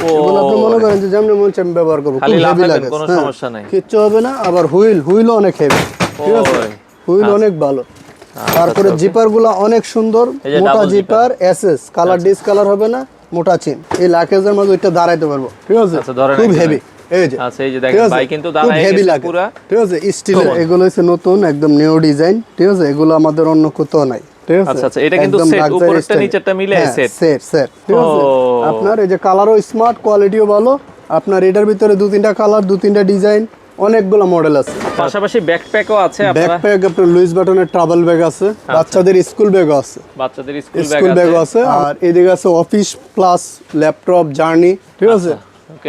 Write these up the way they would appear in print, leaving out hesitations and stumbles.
এগুলো আপনি মনে করেন যে যেমন মন চাই ব্যবহার করব, খালি লাগাবেন কোনো সমস্যা নাই, কিচ্ছু হবে না। আবার হুইলও অনেক হেভি, ঠিক আছে, হুইল অনেক ভালো। তারপরে জিপার গুলো অনেক সুন্দর, মোটা zipper, SS colour, discolour হবে না, মোটা চেন। এই লাকেজের মধ্যে ওইটা দাঁড়াইতে পারবো, ঠিক আছে, খুব হেভি। এই যে আচ্ছা, এই যে দেখেন ভাই কিন্তু দাঁড়ায় গেছে পুরো, ঠিক আছে, স্টিলের। এগুলো হচ্ছে নতুন একদম নিউ ডিজাইন, ঠিক আছে, এগুলো আমাদের অন্য কোথাও নাই, ঠিক আছে। আচ্ছা আচ্ছা, এটা কিন্তু সেট, উপরটা নিচেরটা মিলে সেট, ঠিক আছে। আপনার এই যে কালারও স্মার্ট, কোয়ালিটিও ভালো। আপনার এটার ভিতরে 2-3টা কালার, 2-3টা ডিজাইন, অনেকগুলো মডেল আছে। পাশাপাশি ব্যাকপ্যাকও আছে। ব্যাকপ্যাক আপনার লুইস বাটনের ট্রাভেল ব্যাগ আছে, বাচ্চাদের স্কুল ব্যাগও আছে, বাচ্চাদের স্কুল ব্যাগও আছে। আর এদিকে আছে অফিস প্লাস ল্যাপটপ জার্নি, ঠিক আছে,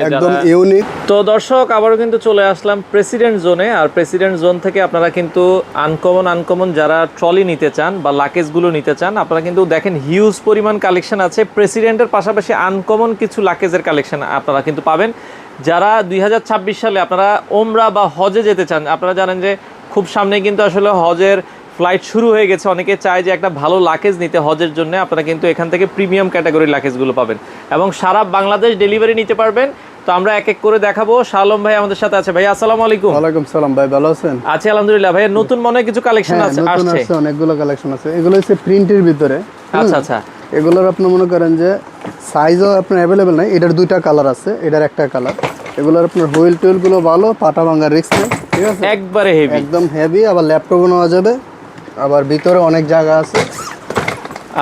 একদম ইউনিক। তো দর্শক, আবারও কিন্তু চলে আসলাম প্রেসিডেন্ট জোনে। আর প্রেসিডেন্ট জোন থেকে আপনারা কিন্তু আনকমন যারা ট্রলি নিতে চান বা লাকেজগুলো নিতে চান, আপনারা কিন্তু দেখেন হিউজ পরিমাণ কালেকশন আছে প্রেসিডেন্টের, পাশাপাশি আনকমন কিছু লাকেজের কালেকশন আপনারা কিন্তু পাবেন। যারা 2026 সালে আপনারা ওমরা বা হজে যেতে চান, আপনারা জানেন যে খুব সামনে কিন্তু আসলে হজের ফ্লাইট শুরু হয়ে গেছে। অনেকে চায় যে একটা ভালো লাকেজ নিতে হজের জন্য, আপনারা কিন্তু এখান থেকে প্রিমিয়াম ক্যাটাগরির লাকেজগুলো পাবেন এবং সারা বাংলাদেশ ডেলিভারি নিতে পারবেন। তো আমরা এক এক করে দেখাবো। শালম ভাই আমাদের সাথে আছে। ভাই আসসালামু আলাইকুম। ওয়ালাইকুম সালাম ভাই, ভালো আছেন? আছি আলহামদুলিল্লাহ। ভাই নতুন মনে হয় কিছু কালেকশন আছে, আসছে অনেকগুলো কালেকশন আছে। এগুলো হচ্ছে প্রিন্টের ভিতরে। আচ্ছা আচ্ছা, এগুলোর আপনি মনে করেন যে সাইজও আপনার অ্যাভেলেবেল নাই। এটার 2টা কালার আছে, এটার একটা কালার। এগুলোর আপনার হুইল টুইল গুলো ভালো, পাটা ভাঙার রিস্ক নেই, ঠিক আছে, একবারে হেভি, একদম হেভি। আবার ল্যাপটপও নেওয়া যাবে, আবার ভিতরে অনেক জায়গা আছে।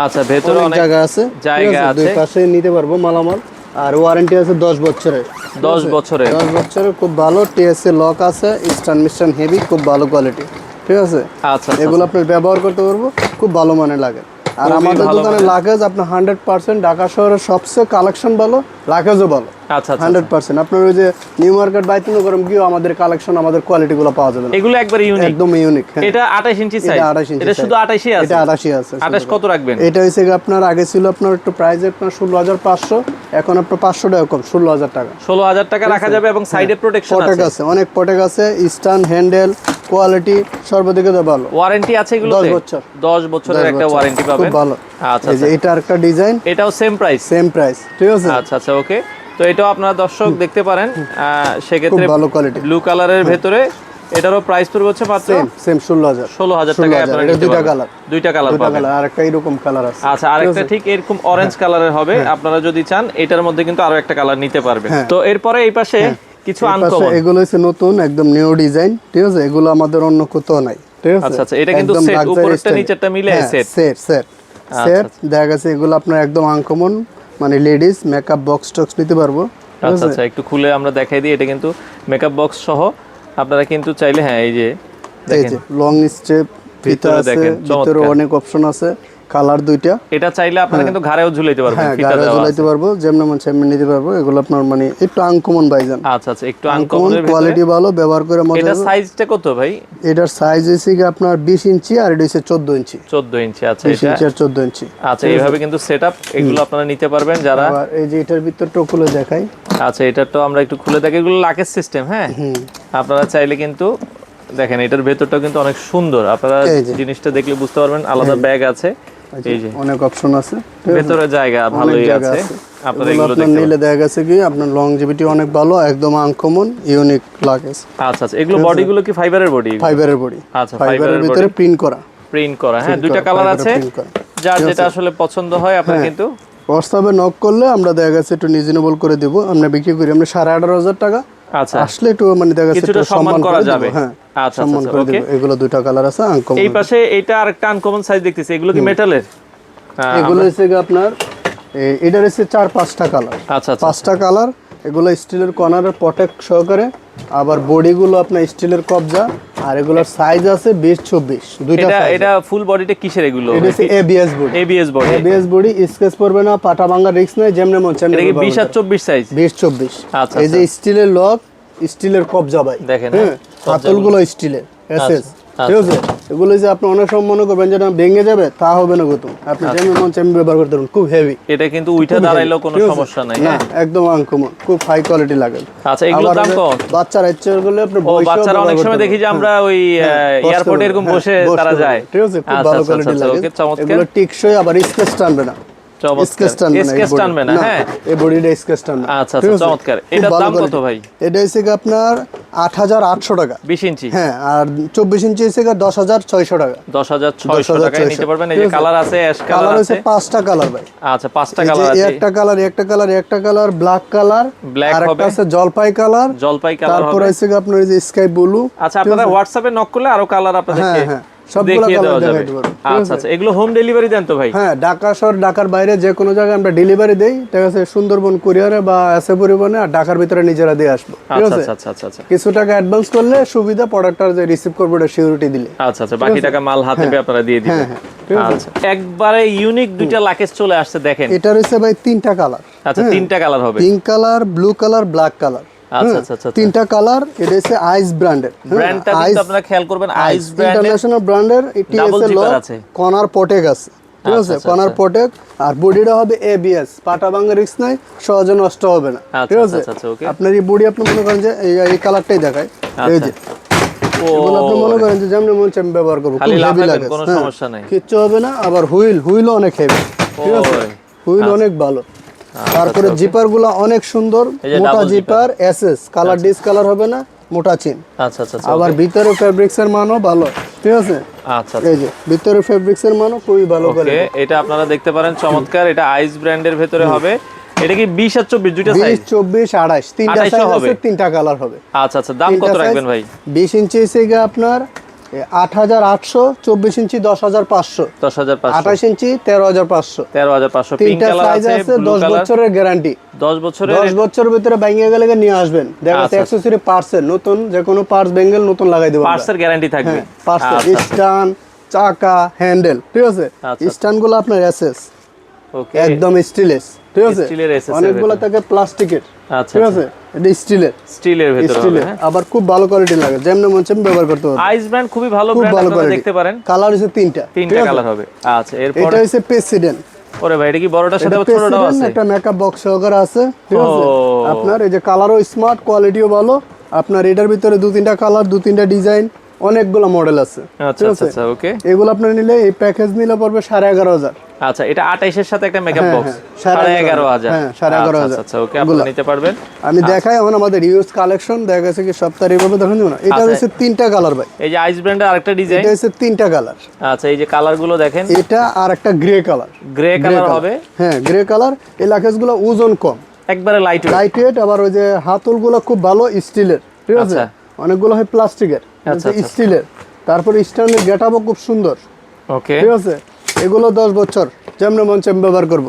আচ্ছা, ভেতরে অনেক জায়গা আছে, জায়গা আছে, দুই পাশে নিতে পারবো মালামাল। আর ওয়ারেন্টি আছে 10 বছরের। 10 বছরের খুব ভালো। টিএসএ লক আছে, স্টান মিস্টান হেভি, খুব ভালো কোয়ালিটি, ঠিক আছে। আচ্ছা, এগুলো আপনি ব্যবহার করতে পারবো, খুব ভালো মানে লাগে। আর আমাদের দোকানে লাগেজ আপনার 100% ঢাকা শহরের সবচেয়ে কালেকশন ভালো, লাগেজও ভালো। আচ্ছা 100% আপনার ওই যে নিউ মার্কেট বাইতুলগরম গিয়ে আমাদের কালেকশন, আমাদের কোয়ালিটি গুলো পাওয়া যাবে না। এগুলো একবার ইউনিক, একদম ইউনিক। এটা 28 ইঞ্চি সাইজ, এটা শুধু 28ই আছে। এটা 28ই আছে। 28 কত রাখবেন? এটা হইছে আপনার আগে ছিল আপনার একটু প্রাইস আপনার 16500, এখন আপনার 500 টাকা কম, 16000 টাকা। 16000 টাকা রাখা যাবে এবং সাইডে প্রোটেকশন আছে, অনেক প্রোটেক্ট আছে, স্টান হ্যান্ডেল, কোয়ালিটি সর্বদিকে তো ভালো। ওয়ারেন্টি আছে এগুলোতে 10 বছর, 10 বছরের একটা ওয়ারেন্টি পাবেন, খুব ভালো। আচ্ছা, এই যে এটা আরেকটা ডিজাইন, এটাও সেম প্রাইস, ঠিক আছে। আচ্ছা আচ্ছা, ওকে। তো এটাও আপনারা দর্শক দেখতে পারেন, সেক্ষেত্রে ভালো কোয়ালিটি, ব্লু কালারের ভেতরে। এটারও প্রাইস পড়বে হচ্ছে মাত্র সেম 16000 টাকায় আপনারা নিতে দুইটা পারবেন। কালার, দুইটা কালার পাবেন, আর একটা এরকম কালার আছে। আচ্ছা, আরেকটা ঠিক এরকম অরেঞ্জ কালারের হবে। আপনারা যদি চান এটার মধ্যে কিন্তু আরো একটা কালার নিতে পারবেন। তো এরপরে এই পাশে কিছু আনকমন, এগুলো হচ্ছে নতুন একদম নিউ ডিজাইন, ঠিক আছে, এগুলো আমাদের অন্য কোথাও নাই, ঠিক আছে। আচ্ছা আচ্ছা, এটা কিন্তু সেট, উপরটা নিচেরটা মিলে সেট দেখা গেছে। এগুলো আপনার একদম আনকমন, মানে লেডিস মেকআপ বক্স টক্স নিতে পারবো। আচ্ছা আচ্ছা, একটু খুলে আমরা দেখাই দিই। এটা কিন্তু মেকআপ বক্স সহ আপনারা কিন্তু চাইলে, হ্যাঁ এই যে দেখেন লং স্টেপ ভিতরে দেখেন, ভিতরে অনেক অপশন আছে, কালার 2টা। এটা চাইলে আপনারা কিন্তু ঘাড়েও ঝুলাইতে পারবেন, ফিতা দেওয়া আছে, ঝুলাইতে পারবো, যেমন মন চাই নিতে পারবো। এগুলো আপনার মানে একটু আনকমন ভাইজান। আচ্ছা আচ্ছা, একটু আনকমন, কোয়ালিটি ভালো, ব্যবহার করে মজা। এটা সাইজটা কত ভাই? এটার সাইজ হইছে কি আপনার 20 ইঞ্চি, আর এটা হইছে 14 ইঞ্চি। 14 ইঞ্চি, আচ্ছা, 20 ইঞ্চি আর 14 ইঞ্চি। আচ্ছা, এইভাবে কিন্তু সেটআপ এগুলো আপনারা নিতে পারবেন যারা। আর এই যে এটার ভিতরটা খুলে দেখাই। আচ্ছা, এটা তো আমরা একটু খুলে দেখি। এগুলো লাকেজ সিস্টেম, হ্যাঁ। আপনারা চাইলে কিন্তু দেখেন, এটার ভেতরটা কিন্তু অনেক সুন্দর। আপনারা জিনিসটা দেখলে বুঝতে পারবেন, আলাদা ব্যাগ আছে, এই যে অনেক অপশন আছে, ভেতরে জায়গা ভালোই আছে। আপনারা এগুলো দেখতে নিলে দেখা গেছে কি আপনার লংজিভিটি অনেক ভালো, একদম আনকমন ইউনিক লাগেজ। আচ্ছা আচ্ছা, এগুলো বডিগুলো কি ফাইবারের বডি? ফাইবারের বডি। আচ্ছা, ফাইবারের ভিতরে প্রিন্ট করা, হ্যাঁ, দুইটা কালার আছে, যার যেটা আসলে পছন্দ হয় আপনারা কিন্তু হোয়াটসঅ্যাপে নক করলে আমরা দেখা গেছে একটু রিজনেবল করে দেব। আমরা বিক্রি করি আমরা 18,500 টাকা। আচ্ছা, আসলে একটু মানে দেখা গেছে কিছুটা সম্মান করা যাবে, হ্যাঁ। আচ্ছা আচ্ছা, ওকে। এগুলো 2টা কালার আছে আনকমন। এই পাশে এটা আরেকটা আনকমন সাইজ দেখতেছি। এগুলো কি মেটালের? এগুলো হচ্ছে আপনার এটার হচ্ছে 4-5টা কালার। আচ্ছা, 5টা কালার। এগুলো স্টিলের কর্নারের প্রটেক্ট সহকারে, আবার বডিগুলো আপনার স্টিলের কবজা। আর এগুলোর সাইজ আছে 20-24 দুইটা। এটা ফুল বডিটা কিসের? এগুলো এটা হচ্ছে ABS body. ABS body, sketch পড়বে না, পাটা ভাঙার রিস্ক নাই, যেমনে মন চাই। এটা কি 20 আর 24 সাইজ? 20-24। আচ্ছা, এই যে স্টিলের লক, স্টিলের কবজা ভাই দেখেন, হাতলগুলো স্টিলের এসএস, ঠিক আছে। এগুলো যে আপনি অনেক সময় মনে করবেন যেটা ভেঙে যাবে, তা হবে না গো। আপনি যেমন মন চাই ব্যবহার করতে পারবেন, খুব হেভি। এটা কিন্তু উইঠা দাঁড়াইলেও কোনো সমস্যা নাই, হ্যাঁ, একদম আনকমন, খুব হাই কোয়ালিটি লাগে। আচ্ছা, এগুলোর দাম কত? বাচ্চারা ইচ্ছে করলে আপনি বাচ্চারা অনেক সময় দেখি যে আমরা ওই এয়ারপোর্টে এরকম বসে তারা যায়, ঠিক আছে, খুব ভালো কোয়ালিটি লাগে। এগুলো টিকসই, আবার স্কেচ টানবে না, চমৎকার স্কেচ টানবে না হ্যাঁ এই বডিটা স্কেচ টানবে আচ্ছা আচ্ছা চমৎকার এটার দাম কত ভাই এটা হচ্ছে কি আপনার 8800 টাকা 20 ইঞ্চি হ্যাঁ আর 24 ইঞ্চি হচ্ছে কি 10600 টাকা 10600 টাকায় নিতে পারবেন এই যে কালার আছে অ্যাশ কালার আছে পাঁচটা কালার ভাই আচ্ছা পাঁচটা কালার আছে একটা কালার ব্ল্যাক কালার আর একটা আছে জলপাই কালার তারপর আছে কি আপনার এই যে স্কাই ব্লু আচ্ছা আপনারা হোয়াটসঅ্যাপে নক করলে আরো কালার আপনাদেরকে সবগুলো কালার দেখাই দেব আচ্ছা আচ্ছা এগুলো হোম ডেলিভারি দেন তো ভাই হ্যাঁ ঢাকা শহর ঢাকার বাইরে যে কোনো জায়গায় আমরা ডেলিভারি দেই ঠিক আছে সুন্দরবন কুরিয়ারে বা এসএ পরিবহনে আর ঢাকার ভিতরে নিজেরা দিয়ে আসবো ঠিক আছে আচ্ছা আচ্ছা আচ্ছা কিছু টাকা অ্যাডভান্স করলে সুবিধা প্রোডাক্টটা যে রিসিভ করবে এটা সিকিউরিটি দিলে আচ্ছা আচ্ছা বাকি টাকা মাল হাতে পেয়ে আপনারা দিয়ে দিবেন আচ্ছা একবারে ইউনিক দুইটা লাকেজ চলে আসছে দেখেন এটা রয়েছে ভাই তিনটা কালার আচ্ছা তিনটা কালার হবে pink colour blue colour black colour আচ্ছা আচ্ছা আচ্ছা তিনটা কালার এটা হচ্ছে আইস ব্র্যান্ডের ব্র্যান্ডটা কিন্তু আপনারা খেয়াল করবেন আইস ব্র্যান্ডের ইন্টারন্যাশনাল ব্র্যান্ডের এটিএস লক কর্নার প্রোটেক আছে ঠিক আছে কর্নার প্রোটেক আর বডিটা হবে এবিএস পাটা ভাঙা রিস্ক নাই সহজে নষ্ট হবে না ঠিক আছে আপনার এই বডি আপনি মনে করেন যে এই কালারটাই দেখায় এই যে এগুলো আপনি মনে করেন যে যেমন মন চাম ব্যবহার করব খালি হেভি লাগে কোনো সমস্যা নাই কিচ্ছু হবে না আবার হুইলও অনেক হেভি ঠিক আছে হুইল অনেক ভালো তারপরে জিপার গুলো অনেক সুন্দর মোটা zipper SS colour discolour হবে না মোটা চেন আচ্ছা আচ্ছা আবার ভিতরে ফেব্রিক্স এর মানও ভালো ঠিক আছে আচ্ছা এই যে ভিতরে ফেব্রিক্স এর মানও খুবই ভালো করে এটা আপনারা দেখতে পারেন চমৎকার এটা আইস ব্র্যান্ডের ভিতরে হবে এটা কি 20 আর 24 দুইটা সাইজ 20 24 28 তিনটা সাইজ আছে তিনটা কালার হবে আচ্ছা আচ্ছা দাম কত রাখবেন ভাই 20 ইঞ্চি এসে আপনার 8800 24 ইঞ্চি 10500 28 ইঞ্চি 13500 পিঙ্ক কালার আছে 10 বছরের গ্যারান্টি 10 বছরের ভিতরে ভাঙিয়ে গেলে নিয়ে আসবেন দেখা যাচ্ছে অ্যাকসেসরি পার্টসের নতুন যে কোনো পার্টস বেঙ্গল নতুন লাগাই দেব পার্টসের গ্যারান্টি থাকবে পার্টসের স্ট্যান্ড চাকা হ্যান্ডেল ঠিক আছে স্ট্যান্ডগুলো আপনার এসএস ওকে একদম স্টেনলেস ঠিক আছে অনেকগুলো থাকে প্লাস্টিকের ঠিক আছে এটা স্টিলের ভিতরে হবে আবার খুব ভালো কোয়ালিটি লাগে যেমন মন চাই ব্যবহার করতে পারবেন আইস ব্র্যান্ড খুবই ভালো ব্র্যান্ড আপনারা দেখতে পারেন কালার হচ্ছে তিনটা কালার হবে আচ্ছা এরপর এটা হচ্ছে প্রেসিডেন্ট ওরে ভাই এটা কি বড়টার সাথে ছোটটাও আছে একটা মেকআপ বক্স সহকারে আছে ঠিক আছে আপনার এই যে কালারও স্মার্ট কোয়ালিটিও ভালো আপনার এটার ভিতরে দু তিনটা কালার দু তিনটা ডিজাইন অনেকগুলো মডেল আছে আচ্ছা আচ্ছা ওকে এগুলো আপনি নিলে এই প্যাকেজ নিলে পড়বে 11500 আচ্ছা এটা 28 এর সাথে একটা মেকআপ বক্স 11500 হ্যাঁ 11500 আচ্ছা ওকে আপনারা নিতে পারবেন আমি দেখাই এখন আমাদের ইউজ কালেকশন দেখা গেছে কি সপ্তাহে এইভাবে দেখেন না এটা হচ্ছে তিনটা কালার ভাই এই যে আইস ব্র্যান্ডের আরেকটা ডিজাইন এটা হচ্ছে তিনটা কালার আচ্ছা এই যে কালারগুলো দেখেন এটা আর একটা গ্রে কালার হবে হ্যাঁ গ্রে কালার এই লাকেজগুলো ওজন কম একবারে লাইট ওয়েট আবার ওই যে হাতলগুলো খুব ভালো স্টিলের ঠিক আছে অনেকগুলো হয় প্লাস্টিকের স্টিলের তারপর স্টাইলের গেটআপও খুব সুন্দর ওকে ঠিক আছে এগুলো 10 বছর যেমন মন চাই ব্যবহার করব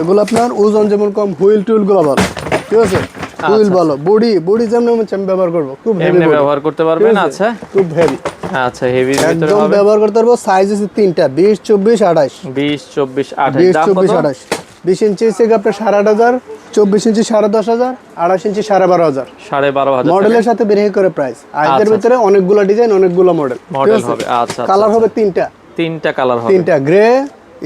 এগুলো আপনার ওজন যেমন কম হুইল টুইল গুলো ভালো ঠিক আছে হুইল ভালো বডি যেমন মন চাই ব্যবহার করব খুব হেভি ব্যবহার করতে পারবেন আচ্ছা খুব হেভি আচ্ছা হেভির ভিতরে হবে ব্যবহার করতে পারবো সাইজ আছে তিনটা 20 24 28 20 24 28 দাম কত 20 ইঞ্চি থেকে আপনার 8500 24 ইঞ্চি 10500 28 ইঞ্চি 12500 12500 মডেলের সাথে বেরিয়ে করে প্রাইস আইজের ভিতরে অনেকগুলো ডিজাইন অনেকগুলো মডেল হবে আচ্ছা কালার হবে তিনটা কালার হবে তিনটা গ্রে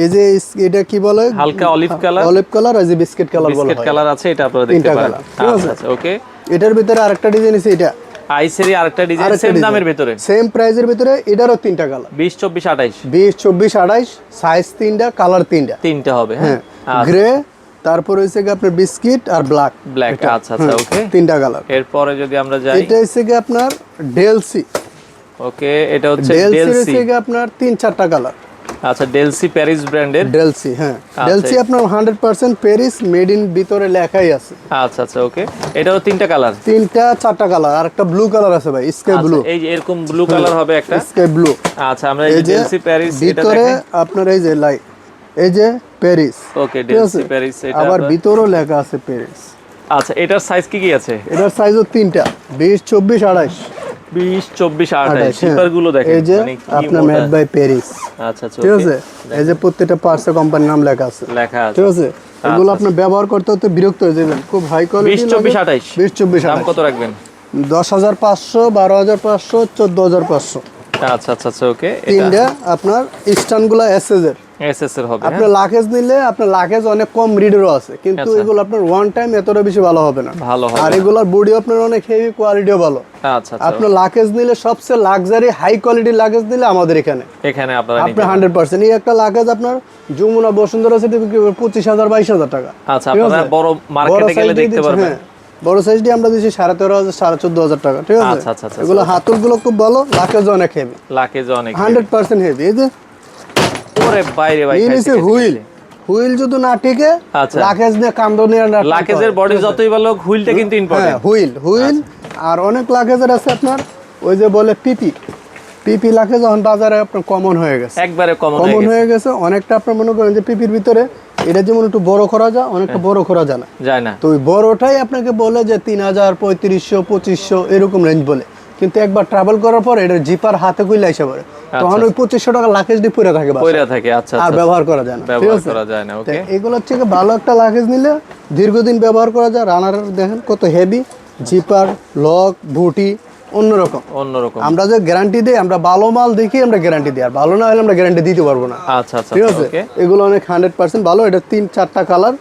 এই যে এটা কি বলে হালকা অলিভ কালার আর যে বিস্কিট কালার বলা হয় বিস্কিট কালার আছে এটা আপনারা দেখতে পারেন আচ্ছা ওকে এটার ভিতরে আরেকটা ডিজাইন আছে এটা আইসেরই আরেকটা ডিজাইন সেম দামের ভিতরে সেম প্রাইজের ভিতরে এটারও তিনটা কালার 20 24 28 20 24 28 সাইজ তিনটা কালার তিনটা হবে হ্যাঁ গ্রে তারপর হইছে কি আপনার বিস্কিট আর ব্ল্যাক আচ্ছা আচ্ছা ওকে তিনটা কালার এরপরে যদি আমরা যাই এটা হইছে কি আপনার ডেলসি ওকে এটা হচ্ছে ডেলসি হইছে কি আপনার 3-4টা কালার আচ্ছা ডেলসি প্যারিস ব্র্যান্ডের ডেলসি হ্যাঁ ডেলসি আপনার 100% প্যারিস মেড ইন ভিতরে লেখাই আছে আচ্ছা আচ্ছা ওকে এটাও তিনটা কালার 3-4টা কালার আর একটা ব্লু কালার আছে ভাই স্কাই ব্লু এই যে এরকম ব্লু কালার হবে একটা স্কাই ব্লু আচ্ছা আমরা এই ডেলসি প্যারিস এটা ভিতরে আপনার এই যে লাইট এই যে প্যারিস ওকে ডেলসি প্যারিস এটা আবার ভিতরেও লেখা আছে প্যারিস আচ্ছা এটার সাইজ কি আছে এটার সাইজও তিনটা 20 24 28 20 24 28 জিপার গুলো দেখেন এই যে আপনার মেড বাই প্যারিস আচ্ছা ঠিক আছে এই যে প্রত্যেকটা পার্টসে কোম্পানির নাম লেখা আছে ঠিক আছে এগুলো আপনি ব্যবহার করতে হতে বিরক্ত হয়ে যাবেন খুব হাই কোয়ালিটি 20 24 28 20 24 দাম কত রাখবেন 10500 12500 14500 আচ্ছা আচ্ছা আচ্ছা ওকে তিনটা আপনার স্ট্যান্ডগুলো এসএস এর এসএস এর হবে। আপনার লাকেজ নিলে আপনার লাকেজ অনেক কম রিডেরও আছে, কিন্তু এগুলো আপনার ওয়ান টাইম এতটা বেশি ভালো হবে না। ভালো হবে আর এগুলোর বডি আপনার অনেক হেভি, কোয়ালিটিও ভালো। আচ্ছা আচ্ছা, আপনার লাকেজ নিলে সবচেয়ে লাক্সারি হাই কোয়ালিটির লাকেজ নিলে আমাদের এখানে আপনারা আপনি 100% এই একটা লাকেজ আপনার যমুনা বসুন্ধরা সিটি বিক্রি করে 25,000 22,000 টাকা। আচ্ছা, আপনারা বড় মার্কেটে গেলে দেখতে পারবেন। বড় সাইজ দিয়ে আমরা দিচ্ছি 13,500 14,000 টাকা, ঠিক আছে। আচ্ছা আচ্ছা, এগুলো হাতুলগুলো খুব ভালো, লাকেজ অনেক হেভি, লাকেজ অনেক 100% হেভি। এই যে ওরে বাইরে ভাই, এই নিচে হুইল, হুইল যদি না টিকে লাকেজ নিয়ে কান্দো নিয়ে না, লাকেজের বডি যতই ভালো হুইলটা কিন্তু ইম্পর্টেন্ট। হুইল আর অনেক লাকেজের আছে আপনার ওই যে বলে পিপি, পিপি লাকেজ এখন বাজারে আপনার কমন হয়ে গেছে, একবারে কমন হয়ে গেছে। অনেকটা আপনার মনে করেন যে পিপির ভিতরে এটা যেমন একটু বড় করা যায়, অনেকটা বড় করা যায় না, তো ওই বড়টাই আপনাকে বলে যে 3,000 3500 2500 এরকম রেঞ্জ বলে, কিন্তু একবার ট্রাভেল করার পর এটা জিপার হাতে কইলে এসে পড়ে, তখন ওই 2500 টাকা লাকেজ দিয়ে পড়ে থাকে, আচ্ছা, আর ব্যবহার করা যায় না, ঠিক আছে। ওকে, এগুলো হচ্ছে ভালো একটা লাকেজ নিলে দীর্ঘদিন ব্যবহার করা যায়। রানার দেখেন কত হেভি, জিপার লক বুটি অন্যরকম। আমরা যে গ্যারান্টি দেই, আমরা ভালো মাল দেখি আমরা গ্যারান্টি দিই, আর ভালো না হলে আমরা গ্যারান্টি দিতে পারবো না। আচ্ছা আচ্ছা, ঠিক আছে। এগুলো অনেক 100% ভালো। এটা 3-4টা কালার,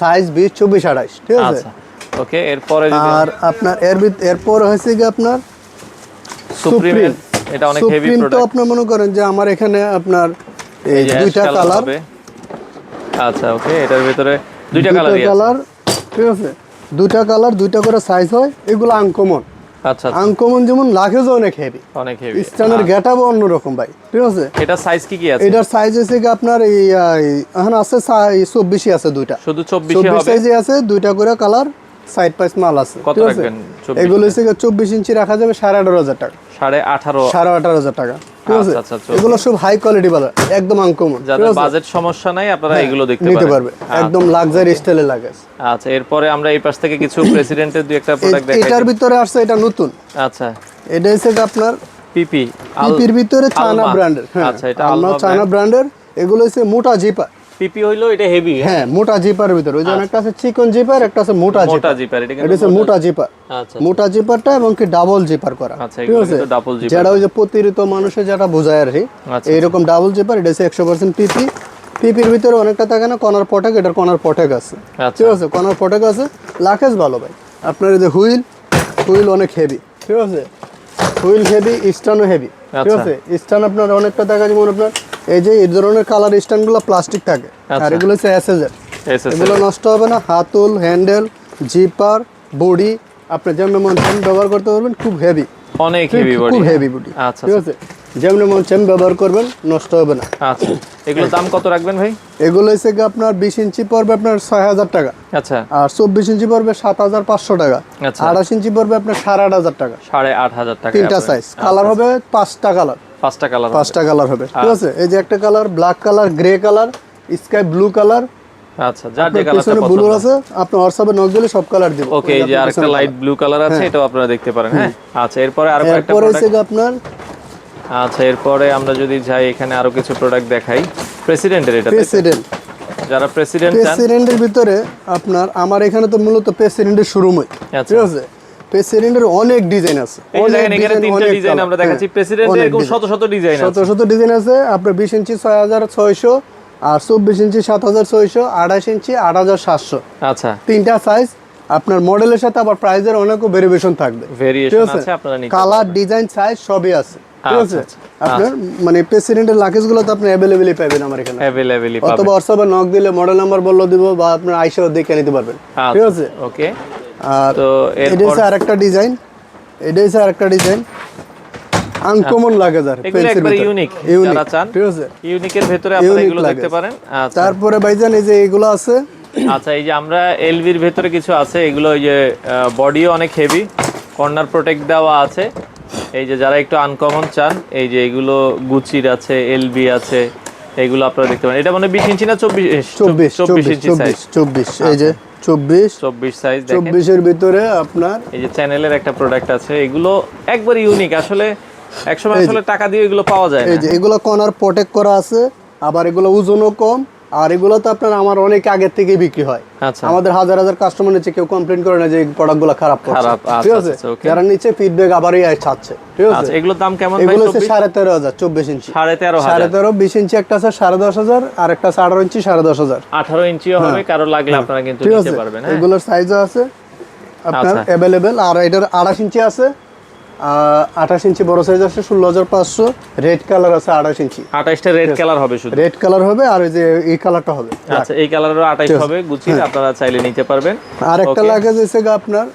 সাইজ 20 24 28, ঠিক আছে। ওকে, এরপরে আর আপনার এরপর হয়েছে কি আপনার সুপ্রিম, এটা অনেক হেভি প্রোডাক্ট। তো আপনি মনে করেন যে আমার এখানে আপনার এই দুইটা কালার, আচ্ছা ওকে, এটার ভিতরে দুইটা কালার, ঠিক আছে, দুইটা কালার, দুইটা করে সাইজ হয়। এগুলো আনকমন, আচ্ছা আনকমন, যেমন লাকেজ অনেক হেভি, স্ট্যান্ডার্ড গেটআপ অন্যরকম ভাই, ঠিক আছে। এটা সাইজ কি আছে? এটার সাইজ হচ্ছে কি আপনার এই এখন আছে 24 আছে, দুইটা শুধু 24 হবে, সাইজে আছে, দুইটা করে কালার, সাইড পাইস মাল আছে। কত রাখবেন? এগুলো হচ্ছে 24 ইঞ্চি রাখা যাবে 18,500 টাকা, 18,500 টাকা, ঠিক আছে। এগুলো সব হাই কোয়ালিটি ভালো, একদম আনকমন, যাদের বাজেট সমস্যা নাই আপনারা এগুলো নিতে পারবে, একদম লাক্সারি স্টাইলে লাগে। আচ্ছা, এরপরে আমরা এই পাশ থেকে কিছু প্রেসিডেন্টের দুই একটা প্রোডাক্ট দেখাই। এটার ভিতরে আসছে, এটা নতুন। আচ্ছা, এটা হচ্ছে আপনার পিপি, পিপির ভিতরে চায়না ব্র্যান্ডের। আচ্ছা, এটা আলমা চায়না ব্র্যান্ডের। এগুলো হচ্ছে মোটা জিপার। পিপি হইলো এটা হেভি, হ্যাঁ মোটা জিপারের ভিতরে ওই যে একটা আছে চিকন জিপার, একটা আছে মোটা জিপার। এটা হচ্ছে মোটা জিপার। আচ্ছা, মোটা জিপারটা এবং কি ডাবল জিপার করা, ঠিক আছে। যেটা ওই যে প্রতিরিত মানুষের যেটা বোঝায় আর কি, এইরকম ডাবল জিপার। এটা হচ্ছে 100% পিপি। পিপির ভিতরে অনেকটা থাকে না, কর্নার পটেক, এটার কর্নার পটেক আছে, ঠিক আছে, কর্নার পটেক আছে। লাকেজ ভালো ভাই। আপনার এই যে হুইল অনেক হেভি, ঠিক আছে, হুইল হেভি, স্টানও হেভি, ঠিক আছে। স্টান আপনার অনেকটা দেখা যেমন আপনার এই যে এই ধরনের কালার স্ট্যান্ডগুলো প্লাস্টিক থাকে, আর এগুলো হচ্ছে এসএস এর, এগুলো নষ্ট হবে না। হাতুল, হ্যান্ডেল, জিপার, বডি আপনি যেমন মন চান ব্যবহার করতে পারবেন, খুব হেভি, অনেক হেভি বডি, খুব হেভি বডি, ঠিক আছে। যেমন মন চান ব্যবহার করবেন, নষ্ট হবে না। আচ্ছা, এগুলোর দাম কত রাখবেন ভাই? এগুলো হচ্ছে আপনার 20 ইঞ্চি পড়বে আপনার 6,000 টাকা, আচ্ছা। আর 24 ইঞ্চি পড়বে 7,500 টাকা, 28 ইঞ্চি পড়বে আপনার 8,500 টাকা, 8,500 টাকা। তিনটা সাইজ, কালার হবে 5টা কালার, 5টা কালার হবে, ঠিক আছে। এই যে একটা colour black colour, grey colour, sky blue colour, আচ্ছা, যার যে কালারটা পছন্দ ব্লু আছে আপনি হোয়াটসঅ্যাপে নক দিলে সব কালার দিব। ওকে, এই যে আরেকটা লাইট ব্লু কালার আছে, এটাও আপনারা দেখতে পারেন, হ্যাঁ। আচ্ছা, এরপরে আরো একটা প্রোডাক্ট আপনার। আচ্ছা, এরপরে আমরা যদি যাই এখানে আরো কিছু প্রোডাক্ট দেখাই। প্রেসিডেন্টের, এটা প্রেসিডেন্ট, যারা প্রেসিডেন্টের ভিতরে আপনার আমার এখানে তো মূলত প্রেসিডেন্টের শোরুম হয়, ঠিক আছে। প্রেসিডেন্টের অনেক ডিজাইন আছে, অনেক ডিজাইন আমরা দেখাচ্ছি। প্রেসিডেন্টের এরকম শত শত ডিজাইন আছে। আপনার 20 ইঞ্চি 6,600, আর 24 ইঞ্চি 7,600, 28 ইঞ্চি 8,700, আচ্ছা। তিনটা সাইজ। আপনার মডেলের সাথে আবার প্রাইসের অনেকও ভেরিয়েশন থাকবে, ভেরিয়েশন আছে, আপনারা নিতে কালার, ডিজাইন, সাইজ সবই আছে, ঠিক আছে। আপনার মানে প্রেসিডেন্টের লাকেজগুলো তো আপনি अवेलेबलই পাবেন আমার এখানে, অথবা হোয়াটসঅ্যাপে নক দিলে মডেল নাম্বার বললো দিব, বা আপনার আইসাও দেখে নিতে পারবেন, ঠিক আছে। ওকে, আর এটা হচ্ছে আরেকটা ডিজাইন, আনকমন লাকেজ, আর একবারে ইউনিক, যারা চান, ঠিক আছে, ইউনিকের ভিতরে আপনারা এগুলো দেখতে পারেন। আচ্ছা, তারপরে ভাইজান এই যে এগুলো আছে। আচ্ছা, এই যে আমরা এলভির ভিতরে কিছু আছে, এগুলো এই যে বডিও অনেক হেভি, কর্নার প্রোটেক্ট দেওয়া আছে। এই যে যারা একটু আনকমন চান, এই যে এগুলো গুচির আছে, এলবি আছে, এগুলো আপনারা দেখতে পারেন। এটা মানে 20 ইঞ্চি না 24 ইঞ্চি সাইজ, 24, এই যে 24 সাইজ। 24 এর ভিতরে আপনার এই যে চ্যানেলের একটা প্রোডাক্ট আছে, এগুলো একবার ইউনিক, আসলে একসময় আসলে টাকা দিয়ে এগুলো পাওয়া যায় না। এই যে এগুলো কর্নার প্রোটেক্ট করা আছে, আবার এগুলো ওজনও কম, আর এগুলো তো আপনার আমার অনেক আগে থেকে বিক্রি হয়। আচ্ছা আমাদের হাজার হাজার কাস্টমার নিচে কেউ কমপ্লেইন করে না যে এই প্রোডাক্টগুলো খারাপ করছে। খারাপ, আচ্ছা, ঠিক আছে, আচ্ছা, okay। যারা নিচে ফিডব্যাক আবারই ছাড়ছে। ঠিক আছে, আচ্ছা এগুলোর দাম কেমন ভাই? এগুলো হচ্ছে 13,500 24 ইঞ্চি, 13,500 13.5 20 ইঞ্চি একটা আছে 10,500 আর একটা আছে 18 ইঞ্চি 10,500। 18 ইঞ্চিও হবে, কারো লাগলে আপনারা কিন্তু ঠিক নিতে আছে, পারবেন। হ্যাঁ এগুলোর সাইজও আছে আপনার আচ্ছা। অ্যাভেলেবেল। আর এটার 28 ইঞ্চি আছে, 28 ইঞ্চি বড় সাইজ আছে 16,500। রেড কালার আছে 28 ইঞ্চি, 28টা রেড কালার হবে শুধু। রেড কালার হবে আর এই যে এই কালারটা হবে। আচ্ছা এই কালারেরও 28 হবে গুচির, আপনারা চাইলে নিতে পারবেন। আর একটা Okay। লাগেজ এসে আপনার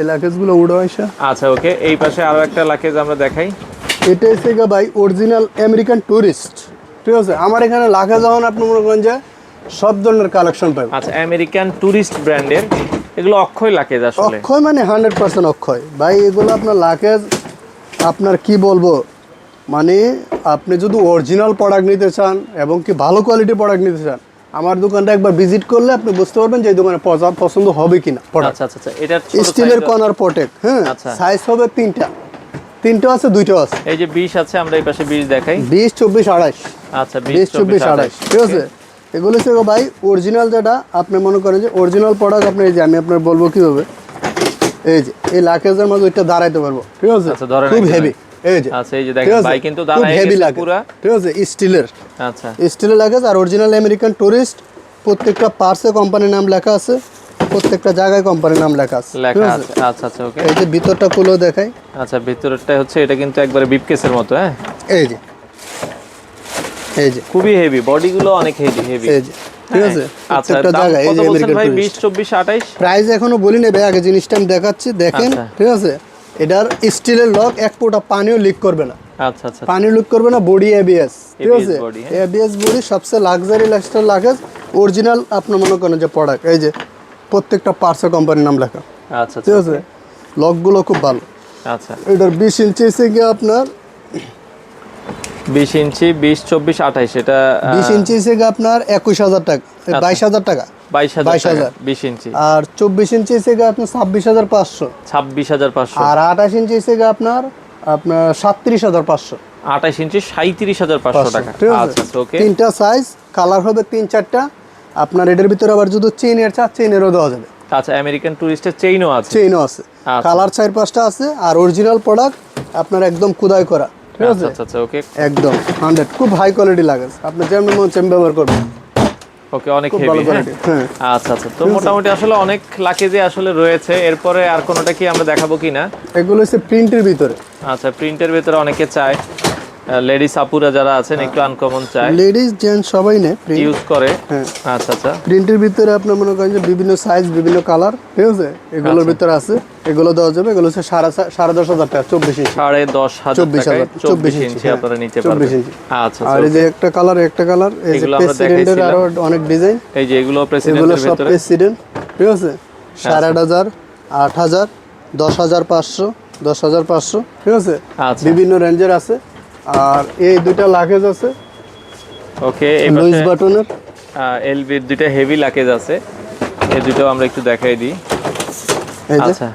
এই লাগেজগুলো উড়ো আসা। আচ্ছা ওকে, এই পাশে আরো একটা লাকেজ আমরা দেখাই। এটা এসে ভাই অরিজিনাল আমেরিকান টুরিস্ট। ঠিক আছে, আমার এখানে লাগেজ যখন আপনি মনে করেন যে সব ধরনের কালেকশন পাবেন। আচ্ছা আমেরিকান টুরিস্ট ব্র্যান্ডের এগুলো অক্ষয় লাকেজ আসলে। অক্ষয় মানে 100% অক্ষয় ভাই। এগুলো আপনার লাগেজ আপনার কি বলবো, মানে আপনি যদি অরিজিনাল প্রোডাক্ট নিতে চান এবং কি ভালো কোয়ালিটি প্রোডাক্ট নিতে চান, আমার দোকানটা একবার ভিজিট করলে আপনি বুঝতে পারবেন যে এই দোকানে পছন্দ হবে কিনা প্রোডাক্ট। আচ্ছা আচ্ছা এটা স্টিলের কর্নার প্রোটেক্ট। হ্যাঁ, আচ্ছা। সাইজ হবে তিনটা আছে, দুইটাও আছে। এই যে 20 আছে, আমরা এই পাশে 20 দেখাই। 20 24 28। আচ্ছা 20 24 28। ঠিক আছে, এগুলো হচ্ছে ভাই অরিজিনাল, যেটা আপনি মনে করেন যে অরিজিনাল প্রোডাক্ট। আপনি এই যে আমি আপনার বলবো কিভাবে, এই যে এই লাকেজের মাঝে ওইটা দাঁড়াইতে পারবো। ঠিক আছে, আচ্ছা ধরেন খুব হেভি। এই যে আচ্ছা এই যে দেখেন ভাই কিন্তু দাঁড়ায় হেভি গেছে লাগে পুরা। ঠিক আছে, স্টিলের। আচ্ছা স্টিলের লাগেজ আর অরিজিনাল আমেরিকান টুরিস্ট। প্রত্যেকটা পার্টসে কোম্পানির নাম লেখা আছে, প্রত্যেকটা জায়গায় কোম্পানির নাম লেখা আছে। লেখা আছে। আচ্ছা আচ্ছা ওকে। এই যে ভিতরটা খুলেও দেখাই। আচ্ছা ভিতরটা হচ্ছে এটা কিন্তু একবারে বিপকেসের মতো। হ্যাঁ এই যে এই যে খুবই হেভি, বডিগুলো অনেক হেভি। এই যে ঠিক আছে, আচ্ছা প্রত্যেকটা দাম জায়গায় এই কত যে বলছেন আমেরিকান ভাই? টুরিস্ট। 20 24 28 প্রাইস এখনো বলি নেবে, আগে জিনিসটা আমি দেখাচ্ছি দেখেন। আচ্ছা। ঠিক আছে, এটার স্টিলের লক, এক ফোঁটা পানিও লিক করবে না। আচ্ছা আচ্ছা পানি লিক করবে না, বডি এবিএস। ঠিক ABS আছে, body, হ্যাঁ। এবিএস বডি, সবচেয়ে লাক্সারি লাইফস্টাইল লাগেজ অরিজিনাল। আপনি মনে করেন যে প্রোডাক্ট, এই যে প্রত্যেকটা পার্টসে কোম্পানির নাম লেখা। আচ্ছা ঠিক আছে, লকগুলো খুব ভালো। আচ্ছা এটার 20 ইঞ্চি এসে গিয়ে আপনার 20 ইঞ্চি 20 24 28 এটা 20 ইঞ্চি এসে গিয়ে আপনার 21,000 টাকা, 22,000 টাকা। 22,000 20 ইঞ্চি। আর 24 ইঞ্চি এসে গিয়ে আপনার 26,500। 26,500। আর 28 ইঞ্চি এসে গিয়ে আপনার 37,500। 28 ইঞ্চি 37,500 টাকা। ঠিক আছে, আচ্ছা ওকে। তিনটা সাইজ, কালার হবে 3-4টা। আপনার এটার ভিতরে আবার যদি চেইনের চা, চেইনেরও দেওয়া যাবে। আচ্ছা আমেরিকান টুরিস্টের চেইনও আছে। চেইনও আছে, আচ্ছা। কালার 4-5টা আছে। আর অরিজিনাল প্রোডাক্ট আপনার একদম খোদাই করা। ঠিক আছে, আচ্ছা আচ্ছা ওকে একদম 100, খুব হাই কোয়ালিটি লাগেজ। আপনি যেমন মন চেম ব্যবহার করবেন, ওকে অনেক খুব হেভি। ভালো হ্যাঁ কোয়ালিটি। হ্যাঁ, আচ্ছা আচ্ছা, তো মোটামুটি আসলে অনেক লাকেজে আসলে রয়েছে। এরপরে আর কোনোটা কি আমরা দেখাবো কিনা? এগুলো হচ্ছে প্রিন্টের ভিতরে। আচ্ছা প্রিন্টের ভিতরে অনেকে চায়, লেডিস আপুরা যারা আছেন একটু আনকমন চায়, লেডিস জেন্টস সবাই নেয় প্রিন্ট। ইউজ করে। হ্যাঁ, আচ্ছা আচ্ছা প্রিন্টের ভিতরে আপনার মনে করেন যে বিভিন্ন সাইজ, বিভিন্ন কালার। ঠিক আছে, এগুলোর আচ্ছা। ভিতরে আছে, এগুলো দেওয়া যাবে। এগুলো হচ্ছে 10,500 টাকা, 24 ইঞ্চি। 10,500 টাকায় 24 ইঞ্চি হ্যাঁ, আপনারা নিতে 24 পারবেন। ইঞ্চি। আচ্ছা আর এই যে একটা কালার, একটা কালার, এই যে এগুলো আমরা প্রেসিডেন্টের দেখাইছিলাম। আরো অনেক ডিজাইন। এই যে এগুলো এগুলো প্রেসিডেন্টের সব ভিতরে। প্রেসিডেন্ট। ঠিক আছে, 8,500, 8,000, 10,500, 10,500। ঠিক আছে, আচ্ছা বিভিন্ন রেঞ্জের আছে। আর এই দুইটা লাগেজ আছে ওকে। এই লুইস পাশে বাটনের। এলবির দুইটা হেভি লাকেজ আছে, এই দুটো আমরা একটু দেখাই দিই। এই যে আচ্ছা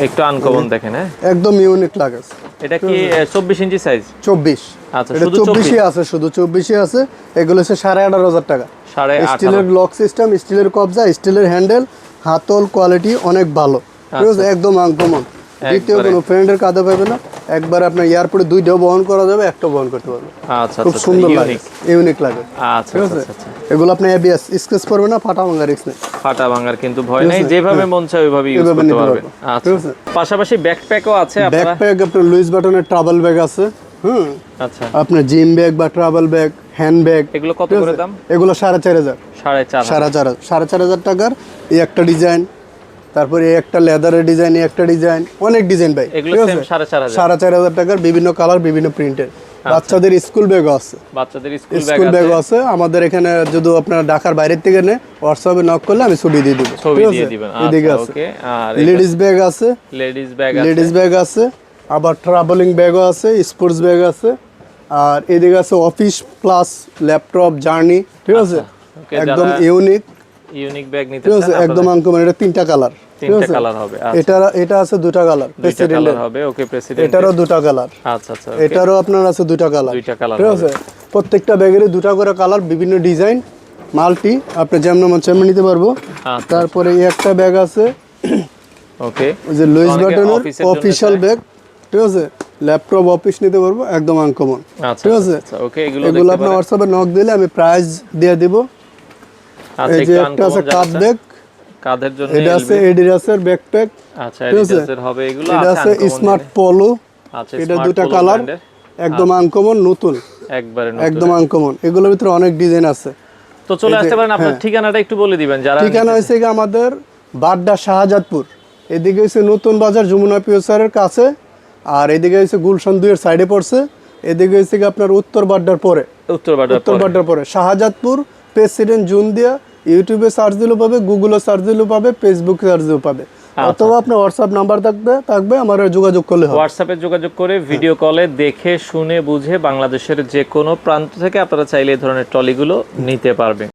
একটু আনকমন দেখেন। হ্যাঁ একদম ইউনিক লাগেজ। এটা কি 24 ইঞ্চি সাইজ? 24। আচ্ছা এটা শুধু 24 আছে, শুধু 24 আছে। এগুলো হচ্ছে 18,500 টাকা। 18,500 স্টিলের লক সিস্টেম, স্টিলের কবজা, স্টিলের হ্যান্ডেল, হাতল কোয়ালিটি অনেক ভালো। ঠিক আছে, একদম আনকমন। দ্বিতীয় কোনো ফ্রেন্ডের কাঁধে পাবে না। একবার আপনার এয়ারপোর্টে দুইটাও বহন করা যাবে, একটা বহন করতে পারবে। আচ্ছা খুব আচ্ছা সুন্দর লাগে, ইউনিক। ইউনিক লাগে। আচ্ছা ঠিক আছে, আচ্ছা আচ্ছা। এগুলো আপনি এবিএস স্ক্র্যাচ করবে না, ফাটা ভাঙা রিস্ক নেই। ফাটা ভাঙার কিন্তু ভয় নাই, যেভাবে মন চায় ওইভাবে ইউজ এভাবে করতে নিতে পারবেন। পারবেন। আচ্ছা ঠিক আছে, পাশাপাশি ব্যাকপ্যাকও আছে আপনারা। ব্যাকপ্যাক আপনার লুইস বাটনের ট্রাভেল ব্যাগ আছে। হুম, আচ্ছা আপনার জিম ব্যাগ বা ট্রাভেল ব্যাগ, হ্যান্ড ব্যাগ। এগুলো কত করে দাম? এগুলো 4,500। 4,500। 4,500 টাকার এই একটা ডিজাইন। তারপরে এই একটা লেদারের ডিজাইন, এই একটা ডিজাইন, অনেক ডিজাইন ভাই। এগুলো ঠিক সেম আছে? 4,500। 4,500 টাকার, বিভিন্ন কালার, বিভিন্ন প্রিন্টের। বাচ্চাদের স্কুল ব্যাগও আছে। বাচ্চাদের স্কুল স্কুল ব্যাগ ব্যাগও আছে। আছে আমাদের এখানে। যদি আপনারা ঢাকার বাইরের থেকে নেন, হোয়াটসঅ্যাপে নক করলে আমি ছবি দিয়ে দিব। ছবি ঠিক দিয়ে আছে? দিবেন। এদিকে আচ্ছা আছে ওকে। আর লেডিস ব্যাগ আছে, লেডিস ব্যাগ আছে। লেডিস ব্যাগ আছে, আবার ট্রাভেলিং ব্যাগও আছে, স্পোর্টস ব্যাগ আছে। আর এদিকে আছে অফিস প্লাস ল্যাপটপ জার্নি। ঠিক আছে, ওকে, একদম যারা ইউনিক। ইউনিক ব্যাগ নিতে ঠিক আছে, চান একদম আনকমন। এটা 3টা কালার। তিনটা কালার হবে। আচ্ছা এটা আছে 2টা কালার। দুইটা কালার হবে। ওকে প্রেসিডেন্ট এটারও 2টা কালার। আচ্ছা আচ্ছা এটারও আপনার আছে 2টা কালার। 2টা কালার ঠিক হবে। আছে, প্রত্যেকটা ব্যাগেরই 2টা করে কালার, বিভিন্ন ডিজাইন, মাল্টি, আপনি যেমন মন তেমন নিতে পারবো। আচ্ছা। তারপরে এই একটা ব্যাগ আছে, ওকে, ওই যে লুইস অনেকে বাটনের অফিসের জন্য অফিশিয়াল চায়। ব্যাগ, ঠিক আছে, ল্যাপটপ অফিস নিতে পারবো, একদম আনকমন, আচ্ছা ঠিক আছে। আচ্ছা, ওকে, এগুলো এগুলো দেখতে আপনি পারেন। হোয়াটসঅ্যাপে নক দিলে আমি প্রাইস দিয়ে দিব। আচ্ছা, এই যে একটু একটা আছে আনকমন কাপ যাচ্ছে ব্যাগ, কাঁধের জন্য এটা আছে এলবি। এডিডাসের ব্যাকপ্যাক, আচ্ছা, ঠিক আছে। এডিডাসের হবে এগুলো। এটা আছে আছে আনকমন স্মার্ট জিনিস। পোলো, আচ্ছা, এটা স্মার্ট 2টা পোলো কালার, ব্র্যান্ডের, একদম আনকমন, নতুন, একবারে একদম নতুন। আনকমন। এগুলোর ভিতরে অনেক ডিজাইন আছে। তো চলে এই যে, আসতে পারেন, আপনার হ্যাঁ। ঠিকানাটা একটু বলে দিবেন যারা ঠিকানা নিতে হয়েছে কি আমাদের বাড্ডা শাহজাদপুর, এদিকে হচ্ছে নতুন বাজার যমুনা পিওসারের কাছে, আর এদিকে হচ্ছে গুলশান 2 এর সাইডে পড়ছে, এদিকে হচ্ছে কি আপনার উত্তর বাড্ডার পরে, উত্তর বাড্ডার উত্তর পরে। বাড্ডার পরে শাহজাদপুর। প্রেসিডেন্ট জুন দিয়া ইউটিউবে সার্চ দিলেও পাবে, গুগলে সার্চ দিলেও পাবে, ফেসবুকে সার্চ দিলেও পাবে, অথবা আপনার হোয়াটসঅ্যাপ নাম্বার থাকবে আমার যোগাযোগ করলে হবে। হোয়াটসঅ্যাপে যোগাযোগ করে ভিডিও কলে দেখে শুনে বুঝে বাংলাদেশের যে কোনো প্রান্ত থেকে আপনারা চাইলে এই ধরনের ট্রলিগুলো নিতে পারবেন।